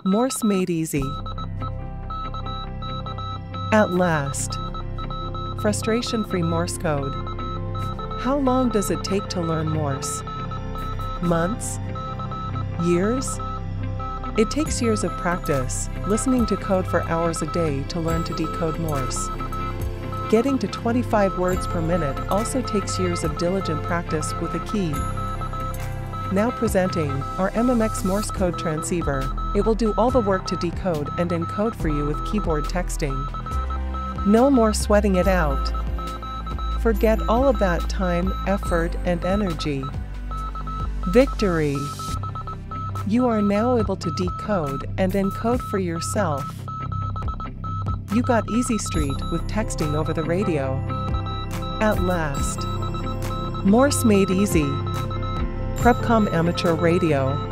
Morse Made easy. At last. Frustration-free Morse code. How long does it take to learn Morse? Months? Years? It takes years of practice, listening to code for hours a day to learn to decode Morse. Getting to 25 words per minute also takes years of diligent practice with a key. Now presenting our MMX Morse code transceiver. It will do all the work to decode and encode for you with keyboard texting. No more sweating it out. Forget all of that time, effort, and energy. Victory! You are now able to decode and encode for yourself. You got Easy Street with texting over the radio. At last. Morse Made easy. Prepcom Amateur Radio.